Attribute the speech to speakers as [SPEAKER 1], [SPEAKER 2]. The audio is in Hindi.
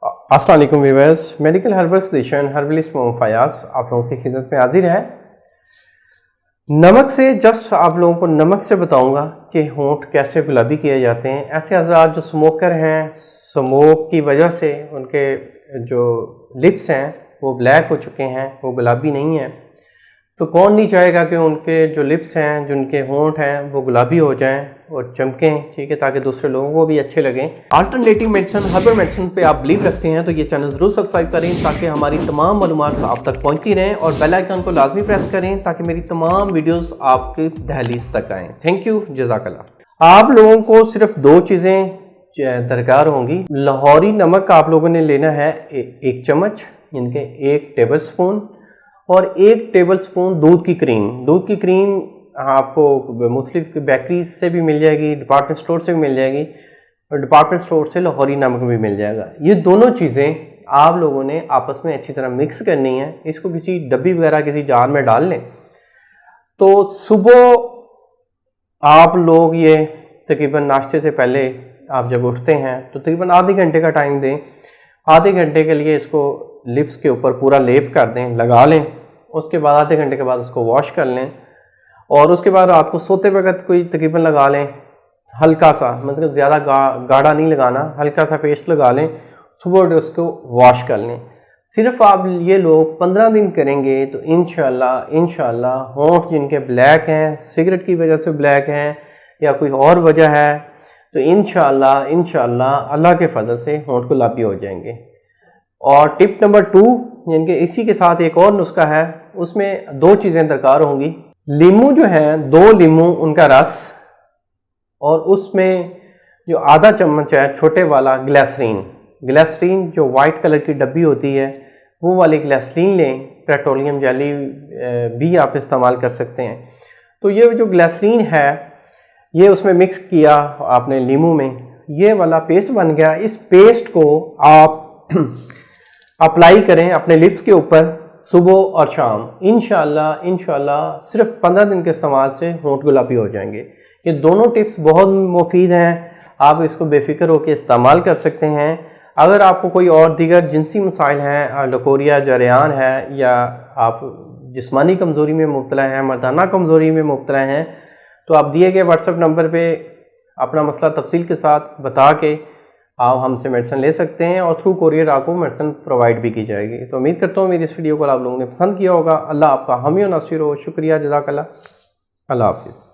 [SPEAKER 1] अस्सलाम वालेकुम viewers, medical herbal station herbalist Mohammad Fayaz आप लोगों की खिदमत में हाजिर है। नमक से जस्ट आप लोगों को नमक से बताऊंगा कि होंठ कैसे गुलाबी किए जाते हैं। ऐसे हज़रात जो स्मोकर हैं, स्मोक की वजह से उनके जो लिप्स हैं वो ब्लैक हो चुके हैं, वो गुलाबी नहीं है। तो कौन नहीं चाहेगा कि उनके जो लिप्स हैं, जो उनके होंठ हैं वो गुलाबी हो जाएं और चमकें, ठीक है, ताकि दूसरे लोगों को भी अच्छे लगें। अल्टरनेटिव मेडिसिन, हर्बल मेडिसिन पे आप बिलीव रखते हैं तो ये चैनल ज़रूर सब्सक्राइब करें ताकि हमारी तमाम मालूमात आप तक पहुंचती रहें, और बेल आइकन को लाजमी प्रेस करें ताकि मेरी तमाम वीडियोस आपकी दहलीज तक आएँ। थैंक यू, जज़ाकल्लाह। आप लोगों को सिर्फ दो चीज़ें दरकार होंगी। लाहौरी नमक आप लोगों ने लेना है 1 चम्मच, इनके 1 टेबल स्पून, और 1 टेबल स्पून दूध की क्रीम। दूध की क्रीम आपको मुख्तलिफ बेकरीज से भी मिल जाएगी, डिपार्टमेंट स्टोर से भी मिल जाएगी, और डिपार्टमेंट स्टोर से लाहौरी नमक भी मिल जाएगा। ये दोनों चीज़ें आप लोगों ने आपस में अच्छी तरह मिक्स करनी है। इसको किसी डब्बी वगैरह किसी जार में डाल लें। तो सुबह आप लोग ये तकरीबन नाश्ते से पहले आप जब उठते हैं तो तकरीबन आधे घंटे का टाइम दें। आधे घंटे के लिए इसको लिप्स के ऊपर पूरा लेप कर दें, लगा लें। उसके बाद आधे घंटे के बाद उसको वॉश कर लें, और उसके बाद रात को सोते वक्त कोई तकरीबन लगा लें, हल्का सा, मतलब ज़्यादा गाढ़ा नहीं लगाना, हल्का सा पेस्ट लगा लें। सुबह उसको वॉश कर लें। सिर्फ आप ये लोग 15 दिन करेंगे तो इंशाल्लाह होंठ जिनके ब्लैक हैं, सिगरेट की वजह से ब्लैक हैं या कोई और वजह है, तो इंशाल्लाह अल्लाह के फजल से होंठ गुलाबी हो जाएंगे। और टिप नंबर 2, यानी कि इसी के साथ एक और नुस्खा है, उसमें 2 चीज़ें दरकार होंगी। लीमू जो है, 2 लीमू उनका रस, और उसमें जो आधा चम्मच है छोटे वाला ग्लिसरीन जो वाइट कलर की डब्बी होती है वो वाली ग्लिसरीन लें। पेट्रोलियम जेली भी आप इस्तेमाल कर सकते हैं। तो ये जो ग्लिसरीन है ये उसमें मिक्स किया आपने लीमू में, ये वाला पेस्ट बन गया। इस पेस्ट को आप अप्लाई करें अपने लिप्स के ऊपर सुबह और शाम। इंशाल्लाह सिर्फ 15 दिन के इस्तेमाल से होंठ गुलाबी हो जाएंगे। ये दोनों टिप्स बहुत मुफीद हैं, आप इसको बेफिक्र होकर इस्तेमाल कर सकते हैं। अगर आपको कोई और दीगर जिनसी मसाइल हैं, लकोरिया, जरियान है, या आप जिस्मानी कमज़ोरी में मुब्तला हैं, मर्दाना कमज़ोरी में मुब्तला हैं, तो आप दिए गए व्हाट्सएप नंबर पे अपना मसला तफसील के साथ बता के आप हमसे मेडिसिन ले सकते हैं, और थ्रू कोरियर आपको मेडिसिन प्रोवाइड भी की जाएगी। तो उम्मीद करता हूँ मेरी इस वीडियो को आप लोगों ने पसंद किया होगा। अल्लाह आपका हामी और नासिर हो। शुक्रिया, जज़ाकल्लाह, अल्लाह हाफिज़।